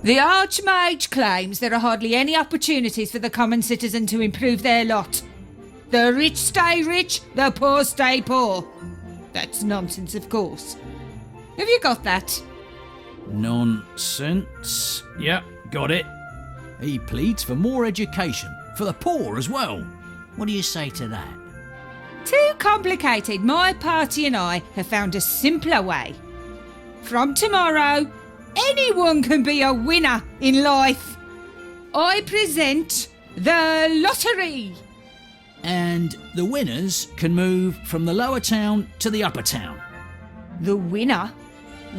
The Archmage claims there are hardly any opportunities for the common citizen to improve their lot. The rich stay rich, the poor stay poor. That's nonsense, of course. Have you got that? Nonsense. Yep, got it. He pleads for more education, for the poor as well. What do you say to that? Too complicated. My party and I have found a simpler way. From tomorrow, anyone can be a winner in life. I present the lottery. And the winners can move from the lower town to the upper town. The winner?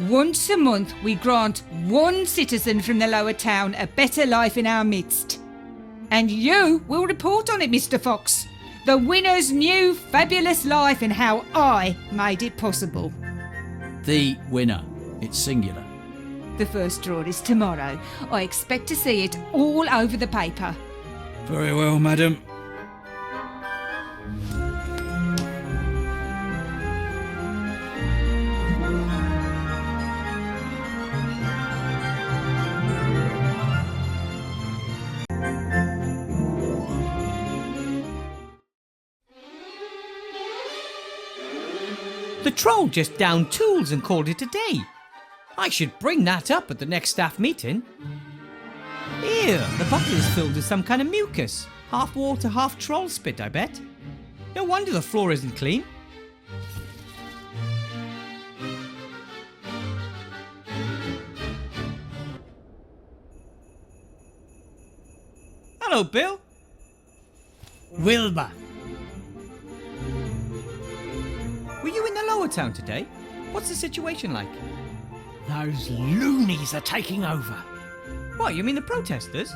Once a month we grant one citizen from the lower town a better life in our midst. And you will report on it, Mr. Fox. The winner's new fabulous life and how I made it possible. The winner. It's singular. The first draw is tomorrow. I expect to see it all over the paper. Very well, madam. The troll just downed tools and called it a day. I should bring that up at the next staff meeting. Ew, the bucket is filled with some kind of mucus. Half water, half troll spit, I bet. No wonder the floor isn't clean. Hello, Bill. Wilbur. Were you in the lower town today? What's the situation like? Those loonies are taking over. What, you mean the protesters?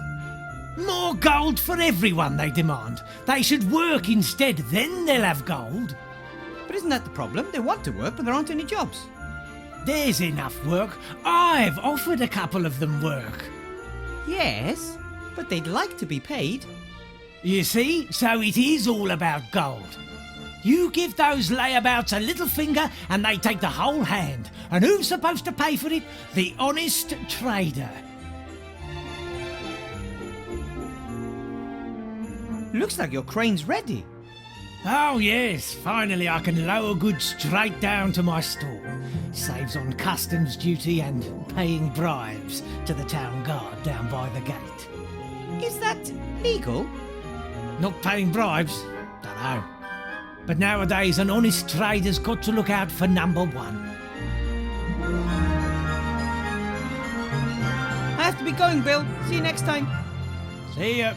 More gold for everyone, they demand. They should work instead, then they'll have gold. But isn't that the problem? They want to work, but there aren't any jobs. There's enough work. I've offered a couple of them work. Yes, but they'd like to be paid. You see, so it is all about gold. You give those layabouts a little finger and they take the whole hand. And who's supposed to pay for it? The honest trader. Looks like your crane's ready. Oh yes, finally I can lower goods straight down to my store. Saves on customs duty and paying bribes to the town guard down by the gate. Is that legal? Not paying bribes? Dunno. But nowadays an honest trader's got to look out for number one. I have to be going, Bill. See you next time. See ya.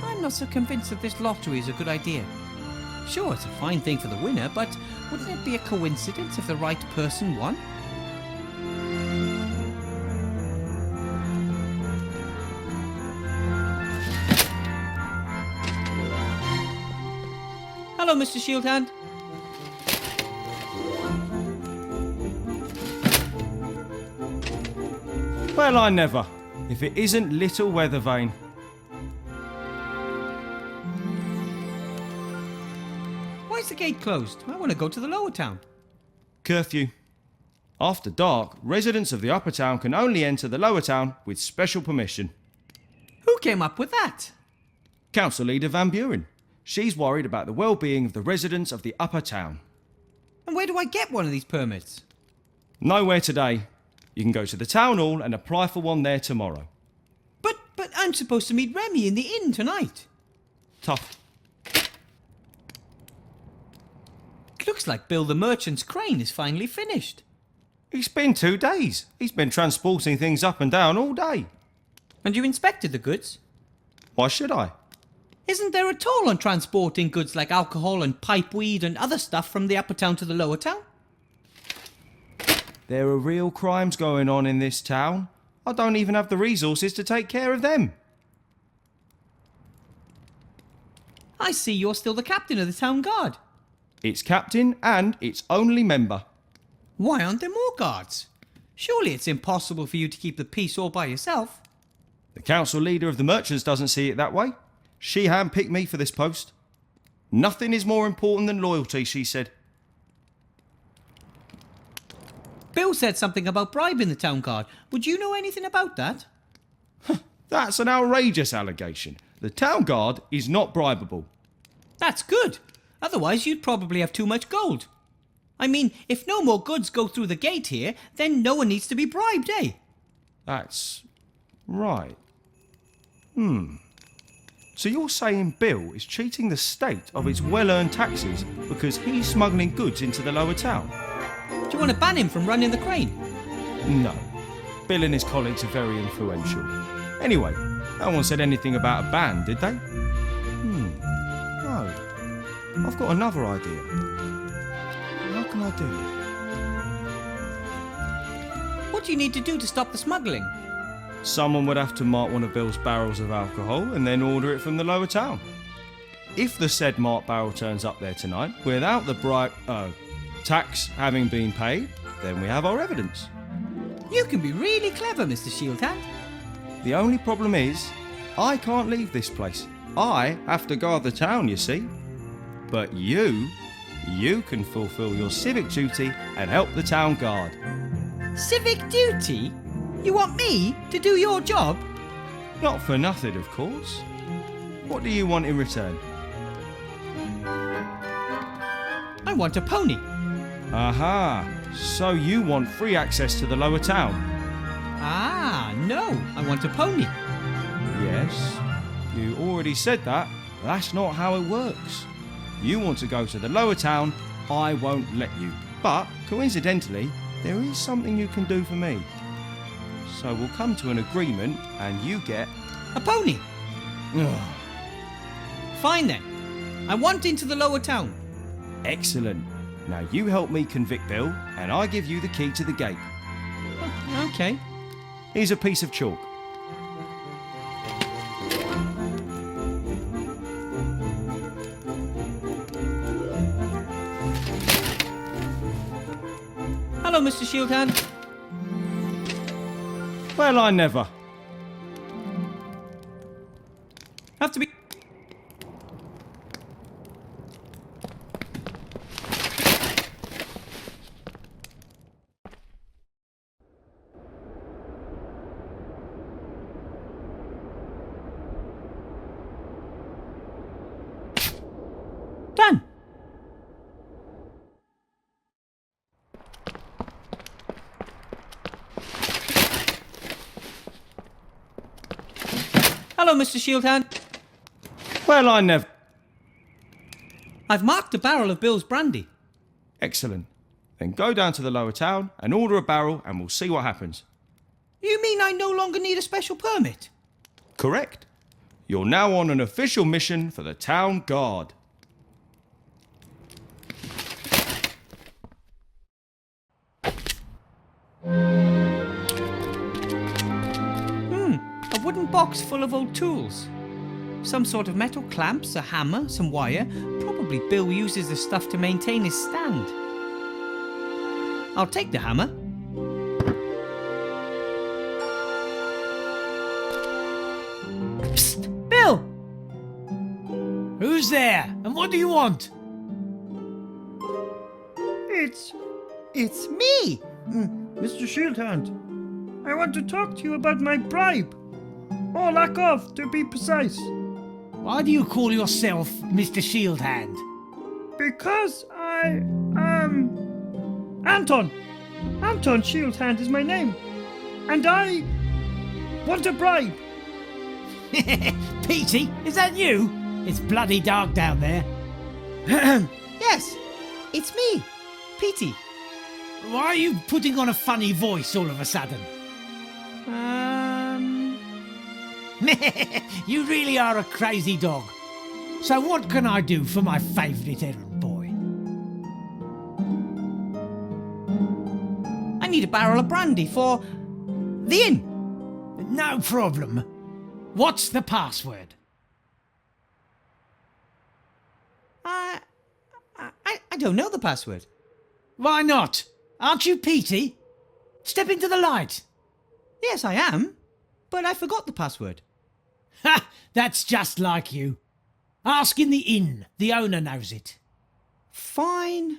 I'm not so convinced that this lottery is a good idea. Sure, it's a fine thing for the winner, but wouldn't it be a coincidence if the right person won? Hello, Mr. Shieldhand. Well, I never. If it isn't little Weathervane. Why is the gate closed? I want to go to the lower town. Curfew. After dark, residents of the upper town can only enter the lower town with special permission. Who came up with that? Council Leader Van Buren. She's worried about the well-being of the residents of the upper town. And where do I get one of these permits? Nowhere today. You can go to the town hall and apply for one there tomorrow. But I'm supposed to meet Remy in the inn tonight. Tough. It looks like Bill the merchant's crane is finally finished. It's been 2 days. He's been transporting things up and down all day. And you inspected the goods? Why should I? Isn't there a toll on transporting goods like alcohol and pipeweed and other stuff from the upper town to the lower town? There are real crimes going on in this town. I don't even have the resources to take care of them. I see you're still the captain of the town guard. It's captain and it's only member. Why aren't there more guards? Surely it's impossible for you to keep the peace all by yourself. The council leader of the merchants doesn't see it that way. She handpicked me for this post. Nothing is more important than loyalty, she said. Bill said something about bribing the town guard. Would you know anything about that? That's an outrageous allegation. The town guard is not bribable. That's good. Otherwise, you'd probably have too much gold. I mean, if no more goods go through the gate here, then no one needs to be bribed, eh? That's right. So you're saying Bill is cheating the state of its well-earned taxes because he's smuggling goods into the lower town? Do you want to ban him from running the crane? No. Bill and his colleagues are very influential. Anyway, no one said anything about a ban, did they? No. I've got another idea. How can I do it? What do you need to do to stop the smuggling? Someone would have to mark one of Bill's barrels of alcohol and then order it from the lower town. If the said marked barrel turns up there tonight without the tax having been paid, then we have our evidence. You can be really clever, Mr. Shieldhand. The only problem is, I can't leave this place. I have to guard the town, you see. But you can fulfill your civic duty and help the town guard. Civic duty? You want me to do your job? Not for nothing, of course. What do you want in return? I want a pony. Aha, so you want free access to the lower town? Ah, no, I want a pony. Yes, you already said that. That's not how it works. You want to go to the lower town, I won't let you. But, coincidentally, there is something you can do for me. So we'll come to an agreement and you get... A pony? Ugh. Fine then. I want into the lower town. Excellent. Now you help me convict Bill and I give you the key to the gate. Okay. Here's a piece of chalk. Hello, Mr. Shieldhand. Well, I never. Have to be... Done. Hello, Mr. Shieldhand. Well, I never. I've marked a barrel of Bill's brandy. Excellent. Then go down to the lower town and order a barrel and we'll see what happens. You mean I no longer need a special permit? Correct. You're now on an official mission for the town guard. A wooden box full of old tools. Some sort of metal clamps, a hammer, some wire. Probably Bill uses the stuff to maintain his stand. I'll take the hammer. Psst! Bill! Who's there? And what do you want? It's me, Mr. Shieldhand. I want to talk to you about my bribe. Or lack of, to be precise. Why do you call yourself Mr. Shieldhand? Because I am Anton. Anton Shieldhand is my name. And I want a bribe. Petey, is that you? It's bloody dark down there. Yes, it's me, Petey. Why are you putting on a funny voice all of a sudden? You really are a crazy dog. So what can I do for my favourite errand boy? I need a barrel of brandy for the inn. No problem. What's the password? I don't know the password. Why not? Aren't you Petey? Step into the light. Yes, I am, but I forgot the password. Ha! That's just like you. Ask in the inn. The owner knows it. Fine.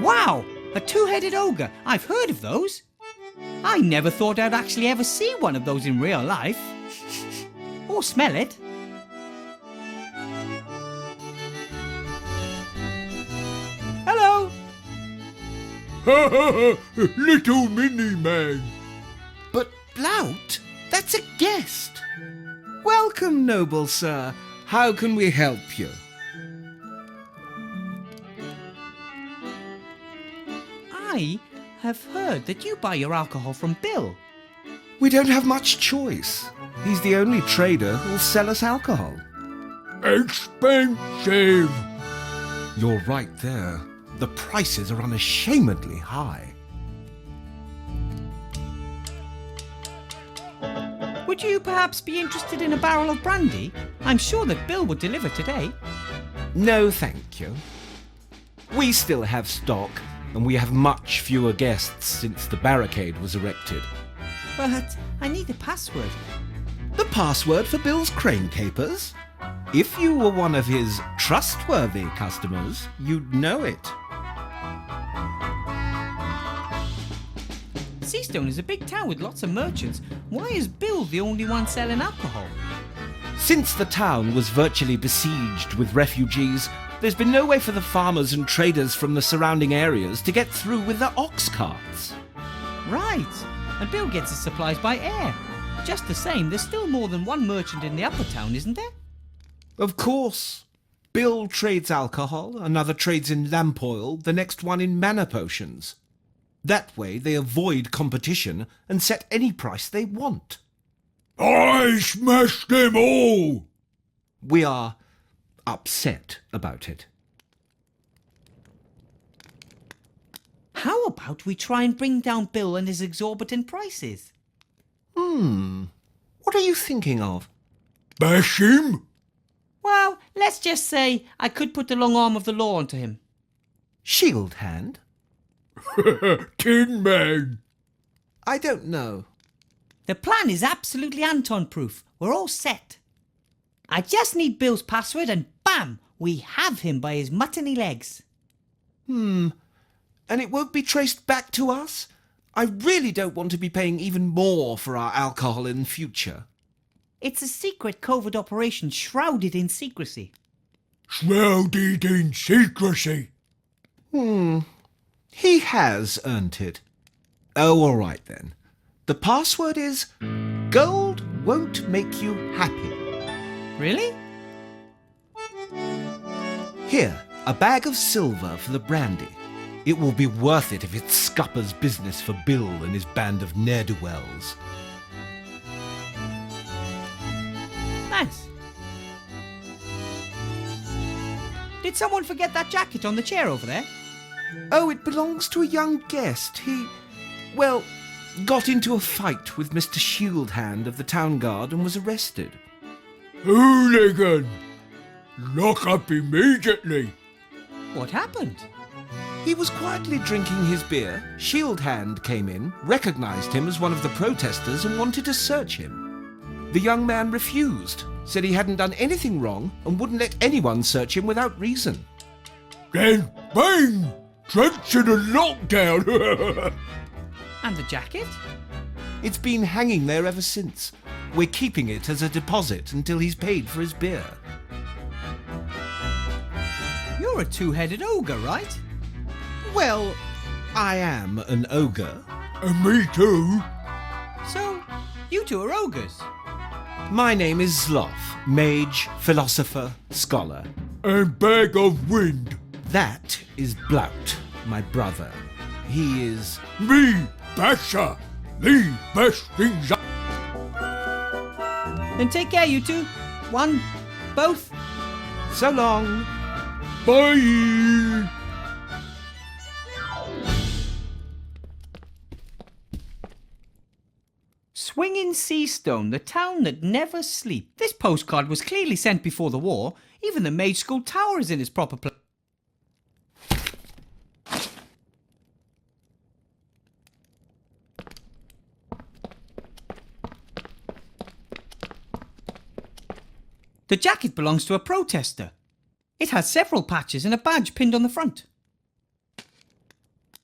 Wow! A two-headed ogre. I've heard of those. I never thought I'd actually ever see one of those in real life. Or smell it. Hello! Little mini man. But Blout, that's a guest. Welcome, noble sir. How can we help you? I have heard that you buy your alcohol from Bill. We don't have much choice. He's the only trader who'll sell us alcohol. Expensive. You're right there. The prices are unashamedly high. Would you perhaps be interested in a barrel of brandy? I'm sure that Bill would deliver today. No, thank you. We still have stock, and we have much fewer guests since the barricade was erected. But I need a password. The password for Bill's crane capers? If you were one of his trustworthy customers, you'd know it. Seastone is a big town with lots of merchants. Why is Bill the only one selling alcohol? Since the town was virtually besieged with refugees, there's been no way for the farmers and traders from the surrounding areas to get through with their ox carts. Right. And Bill gets his supplies by air. Just the same, there's still more than one merchant in the upper town, isn't there? Of course. Bill trades alcohol, another trades in lamp oil, the next one in mana potions. That way they avoid competition and set any price they want. I smashed them all. We are upset about it. How about we try and bring down Bill and his exorbitant prices? What are you thinking of? Bash him? Well, let's just say I could put the long arm of the law onto him. Shield hand? Tin man. I don't know. The plan is absolutely Anton-proof. We're all set. I just need Bill's password and bam! We have him by his muttony legs. And it won't be traced back to us? I really don't want to be paying even more for our alcohol in future. It's a secret covert operation shrouded in secrecy. Shrouded in secrecy. He has earned it. Oh, all right then. The password is gold won't make you happy. Really? Here, a bag of silver for the brandy. It will be worth it if it scuppers business for Bill and his band of ne'er-do-wells. Nice. Did someone forget that jacket on the chair over there? Oh, it belongs to a young guest. He, well, got into a fight with Mr. Shieldhand of the town guard and was arrested. Hooligan. Lock up immediately. What happened? He was quietly drinking his beer. Shieldhand came in, recognized him as one of the protesters and wanted to search him. The young man refused, said he hadn't done anything wrong and wouldn't let anyone search him without reason. Then bang! Trent in a lockdown. And the jacket? It's been hanging there ever since. We're keeping it as a deposit until he's paid for his beer. You're a two-headed ogre, right? Well, I am an ogre. And me too. So, you two are ogres. My name is Sloth, mage, philosopher, scholar. And bag of wind. That is Blout, my brother. He is... Me, Basher. The best things I... Then take care, you two. One, both. So long. Bye. Swinging Seastone, the town that never sleeps. This postcard was clearly sent before the war. Even the Mage School Tower is in its proper place. The jacket belongs to a protester. It has several patches and a badge pinned on the front.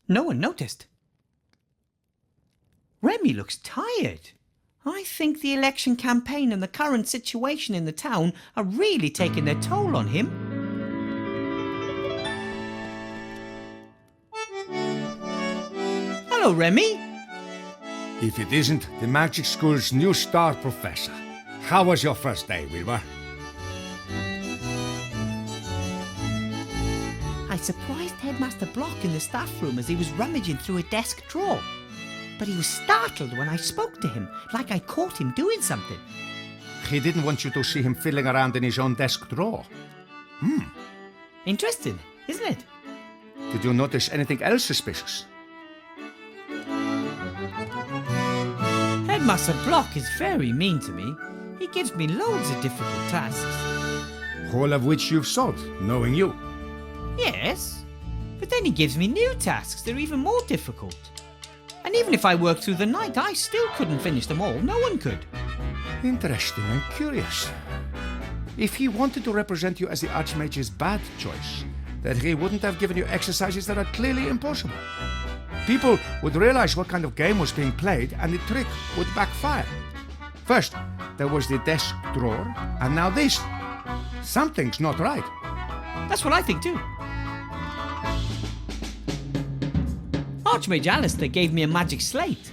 No one noticed. Remy looks tired. I think the election campaign and the current situation in the town are really taking their toll on him. Hello, Remy. If it isn't the magic school's new star professor. How was your first day, Wilbur? I surprised Headmaster Block in the staff room as he was rummaging through a desk drawer. But he was startled when I spoke to him, like I caught him doing something. He didn't want you to see him fiddling around in his own desk drawer. Interesting, isn't it? Did you notice anything else suspicious? Headmaster Block is very mean to me. He gives me loads of difficult tasks. All of which you've solved, knowing you. Yes, but then he gives me new tasks that are even more difficult. And even if I worked through the night, I still couldn't finish them all. No one could. Interesting and curious. If he wanted to represent you as the Archmage's bad choice, then he wouldn't have given you exercises that are clearly impossible. People would realize what kind of game was being played and the trick would backfire. First, there was the desk drawer, and now this. Something's not right. That's what I think too. Archmage Alistair gave me a magic slate.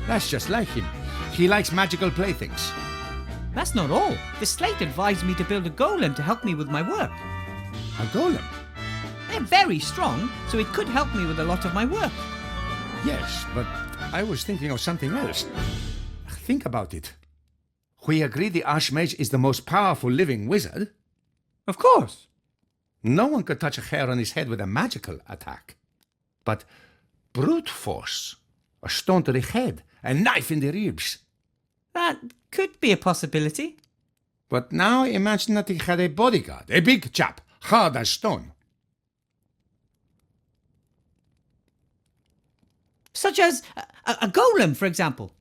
That's just like him. He likes magical playthings. That's not all. The slate advised me to build a golem to help me with my work. A golem? They're very strong, so it could help me with a lot of my work. Yes, but I was thinking of something else. Think about it. We agree the Archmage is the most powerful living wizard. Of course. No one could touch a hair on his head with a magical attack. But brute force, a stone to the head, a knife in the ribs. That could be a possibility. But now imagine that he had a bodyguard, a big chap, hard as stone. Such as a golem, for example.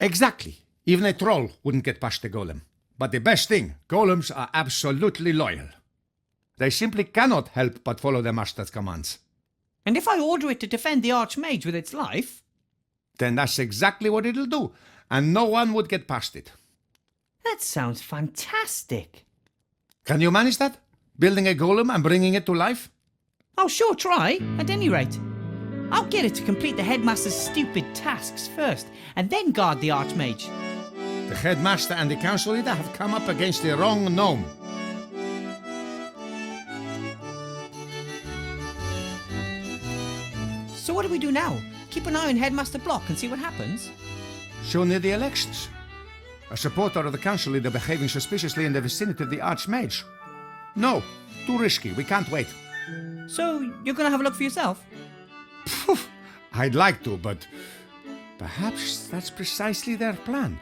Exactly. Even a troll wouldn't get past the golem. But the best thing, golems are absolutely loyal. They simply cannot help but follow their master's commands. And if I order it to defend the Archmage with its life? Then that's exactly what it'll do, and no one would get past it. That sounds fantastic. Can you manage that? Building a golem and bringing it to life? I'll sure try, at any rate. I'll get it to complete the headmaster's stupid tasks first, and then guard the Archmage. The headmaster and the council leader have come up against the wrong gnome. So what do we do now? Keep an eye on Headmaster Block and see what happens? So near the elections. A supporter of the council leader behaving suspiciously in the vicinity of the Archmage. No, too risky, we can't wait. So you're going to have a look for yourself? Poof, I'd like to, but perhaps that's precisely their plan.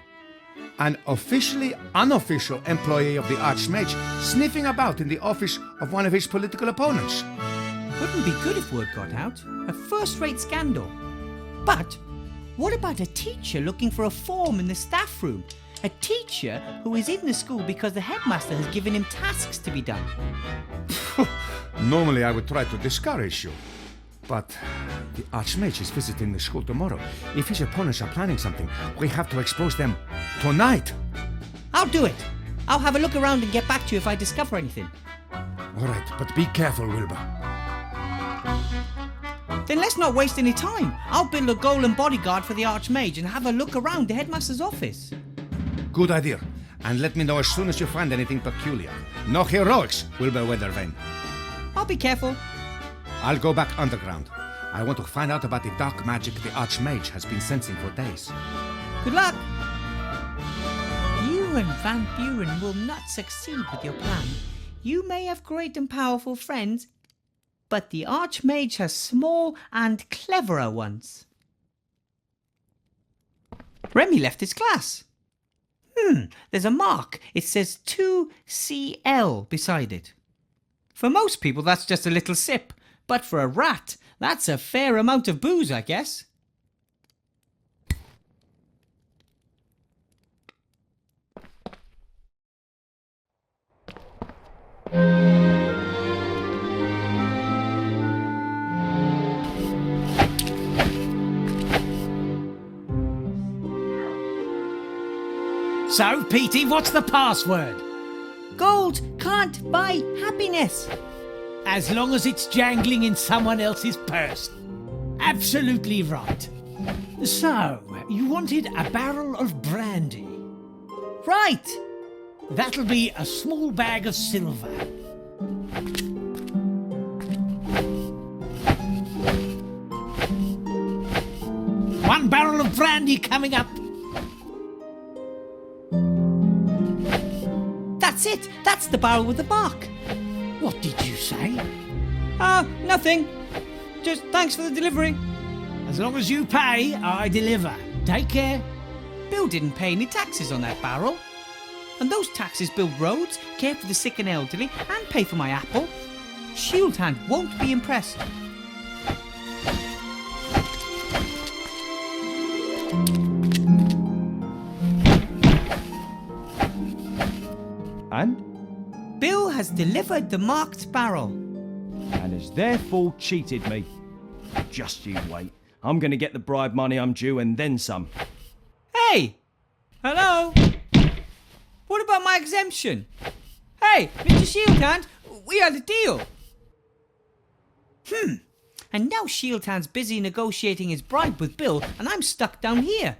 An officially unofficial employee of the Archmage sniffing about in the office of one of his political opponents. Wouldn't be good if word got out. A first-rate scandal. But what about a teacher looking for a form in the staff room? A teacher who is in the school because the headmaster has given him tasks to be done. Normally I would try to discourage you. But the Archmage is visiting the school tomorrow. If his opponents are planning something, we have to expose them tonight. I'll do it. I'll have a look around and get back to you if I discover anything. All right, but be careful, Wilbur. Then let's not waste any time. I'll build a golem bodyguard for the Archmage and have a look around the headmaster's office. Good idea. And let me know as soon as you find anything peculiar. No heroics, Wilbur Weathervane. I'll be careful. I'll go back underground. I want to find out about the dark magic the Archmage has been sensing for days. Good luck. You and Van Buren will not succeed with your plan. You may have great and powerful friends, but the Archmage has small and cleverer ones. Remy left his class. There's a mark. It says 2CL beside it. For most people, that's just a little sip. But for a rat, that's a fair amount of booze, I guess. So, Petey, what's the password? Gold can't buy happiness. As long as it's jangling in someone else's purse. Absolutely right. So, you wanted a barrel of brandy. Right. That'll be a small bag of silver. One barrel of brandy coming up. That's it. That's the barrel with the bark. What did you say? Nothing. Just thanks for the delivery. As long as you pay, I deliver. Take care. Bill didn't pay any taxes on that barrel. And those taxes build roads, care for the sick and elderly, and pay for my apple. Shield Hand won't be impressed. And? Bill has delivered the marked barrel. And has therefore cheated me. Just you wait. I'm going to get the bribe money I'm due and then some. Hey! Hello? What about my exemption? Hey, Mr. Shield Hand, we had a deal. And now Shield Hand's busy negotiating his bribe with Bill, and I'm stuck down here.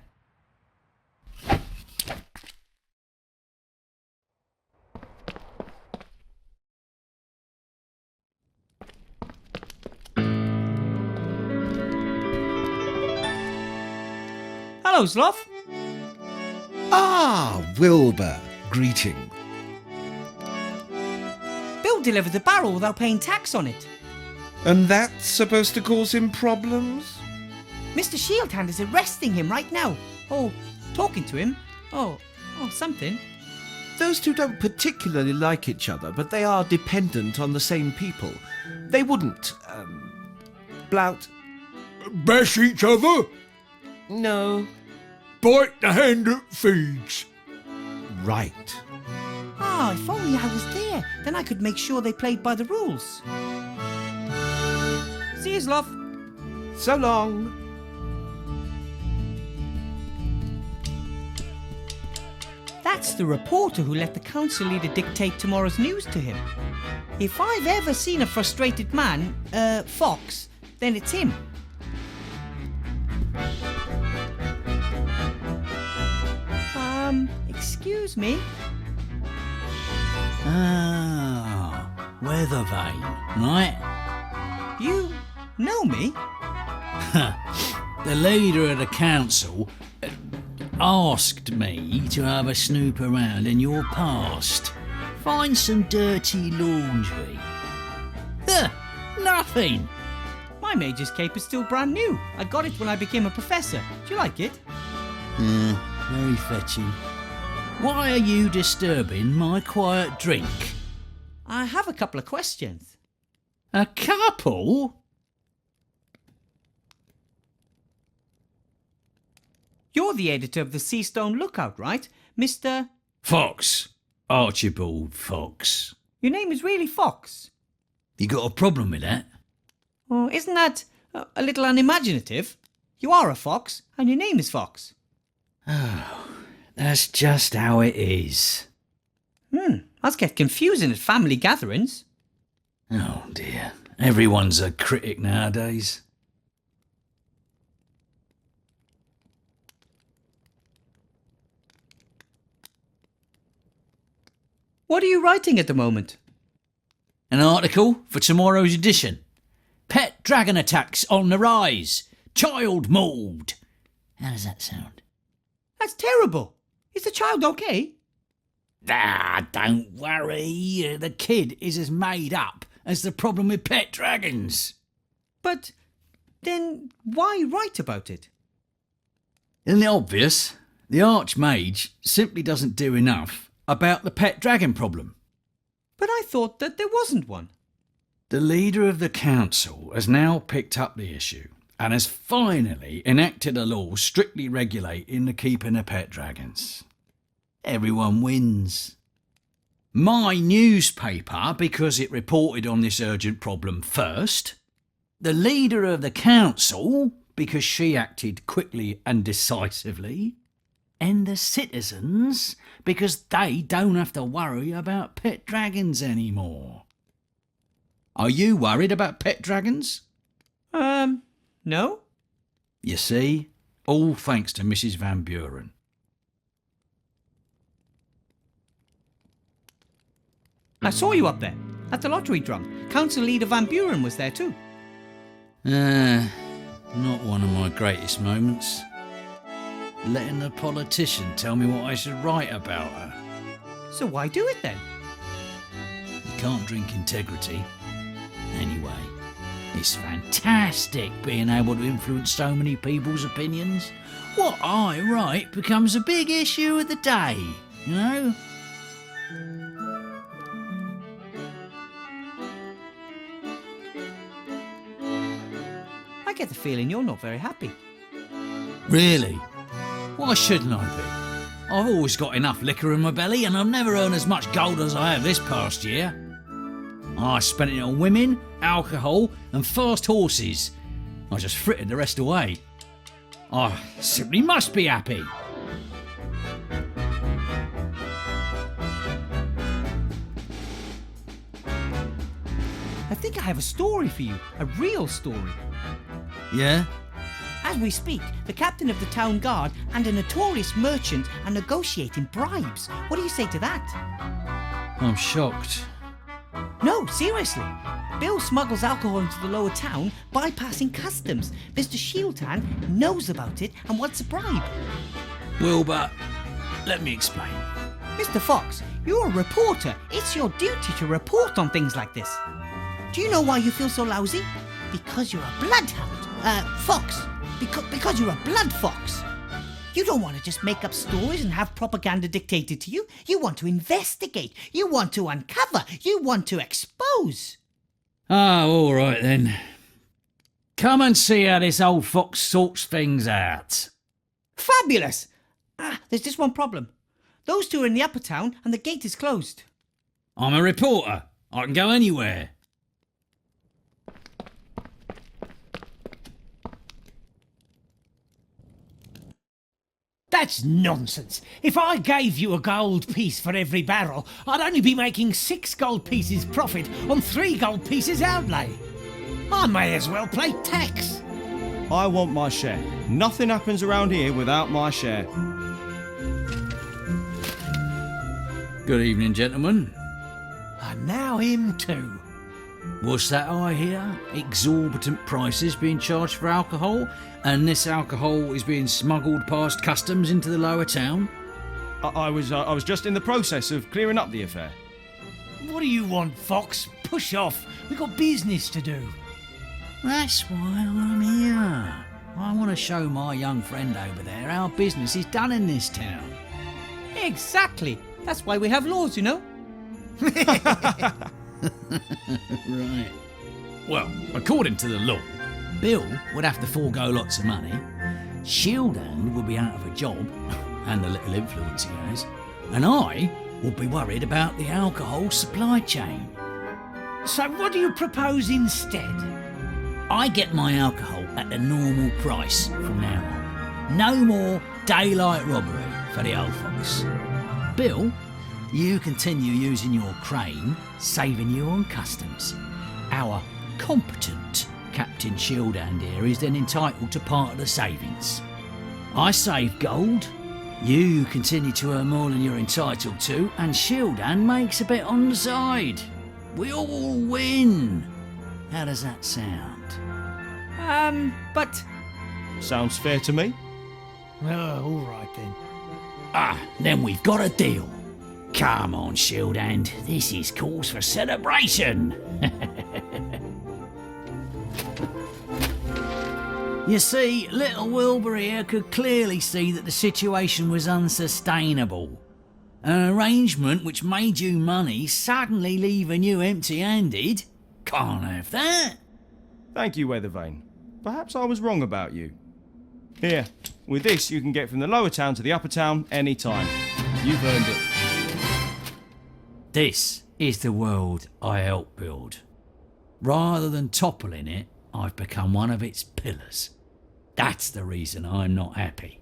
Hello, Sloth. Ah, Wilbur. Greeting. Bill delivered the barrel without paying tax on it. And that's supposed to cause him problems? Mr. Shield Hand is arresting him right now. Oh, talking to him. Oh, something. Those two don't particularly like each other, but they are dependent on the same people. They wouldn't, blout. Bash each other? No. Bite the hand that feeds. Right. If only I was there. Then I could make sure they played by the rules. See you, Sloth. So long. That's the reporter who let the council leader dictate tomorrow's news to him. If I've ever seen a frustrated man, Fox, then it's him. Excuse me? Weather vane, right? You know me? The leader of the council asked me to have a snoop around in your past. Find some dirty laundry. Nothing. My major's cape is still brand new. I got it when I became a professor. Do you like it? Very fetching. Why are you disturbing my quiet drink? I have a couple of questions. A couple? You're the editor of the Seastone Lookout, right? Mr. Fox. Archibald Fox. Your name is really Fox. You got a problem with that? Oh, isn't that a little unimaginative? You are a fox, and your name is Fox. That's just how it is. Must get confusing at family gatherings. Oh dear. Everyone's a critic nowadays. What are you writing at the moment? An article for tomorrow's edition. Pet dragon attacks on the rise. Child mauled. How does that sound? That's terrible. Is the child okay? Don't worry. The kid is as made up as the problem with pet dragons. But then why write about it? Isn't it obvious? The Archmage simply doesn't do enough about the pet dragon problem. But I thought that there wasn't one. The leader of the council has now picked up the issue and has finally enacted a law strictly regulating the keeping of pet dragons. Everyone wins. My newspaper, because it reported on this urgent problem first. The leader of the council, because she acted quickly and decisively. and the citizens because they don't have to worry about pet dragons anymore. Are you worried about pet dragons? No? You see, all thanks to Mrs. Van Buren. I saw you up there, at the lottery drum. Council Leader Van Buren was there too. Not one of my greatest moments. Letting a politician tell me what I should write about her. So why do it then? You can't drink integrity. Anyway, it's fantastic being able to influence so many people's opinions. What I write becomes a big issue of the day, you know? I get the feeling you're not very happy. Really? Why shouldn't I be? I've always got enough liquor in my belly and I've never earned as much gold as I have this past year. I spent it on women, alcohol and fast horses. I just frittered the rest away. I simply must be happy. I think I have a story for you, a real story. Yeah? As we speak, the captain of the town guard and a notorious merchant are negotiating bribes. What do you say to that? I'm shocked. No, seriously. Bill smuggles alcohol into the lower town, bypassing customs. Mr. Shieldhand knows about it and wants a bribe. Wilbur, let me explain. Mr. Fox, you're a reporter. It's your duty to report on things like this. Do you know why you feel so lousy? Because you're a bloodhound. Fox. Because you're a blood fox. You don't want to just make up stories and have propaganda dictated to you. You want to investigate. You want to uncover. You want to expose. Ah, all right then. Come and see how this old fox sorts things out. Fabulous! There's just one problem. Those two are in the upper town and the gate is closed. I'm a reporter. I can go anywhere. That's nonsense. If I gave you a gold piece for every barrel, I'd only be making 6 gold pieces profit on 3 gold pieces outlay. I may as well pay tax. I want my share. Nothing happens around here without my share. Good evening, gentlemen. And now him too. What's that I hear? Exorbitant prices being charged for alcohol, and this alcohol is being smuggled past customs into the lower town? I was just in the process of clearing up the affair. What do you want, Fox? Push off. We've got business to do. That's why I'm here. I want to show my young friend over there how business is done in this town. Exactly. That's why we have laws, you know. Right. Well, according to the law, Bill would have to forego lots of money, Shieldhand would be out of a job, and the little influence he has, and I would be worried about the alcohol supply chain. So what do you propose instead? I get my alcohol at the normal price from now on. No more daylight robbery for the old fox. Bill, you continue using your crane, saving you on customs. Our competent Captain Shieldhand here is then entitled to part of the savings. I save gold, you continue to earn more than you're entitled to, and Shieldhand makes a bit on the side. We all win. How does that sound? But... Sounds fair to me. Oh, all right then. Then we've got a deal. Come on, Shieldhand, this is cause for celebration. You see, little Wilbur here could clearly see that the situation was unsustainable. An arrangement which made you money suddenly leaving you empty-handed? Can't have that. Thank you, Weathervane. Perhaps I was wrong about you. Here, with this you can get from the lower town to the upper town any time. You've earned it. This is the world I helped build. Rather than toppling it, I've become one of its pillars. That's the reason I'm not happy.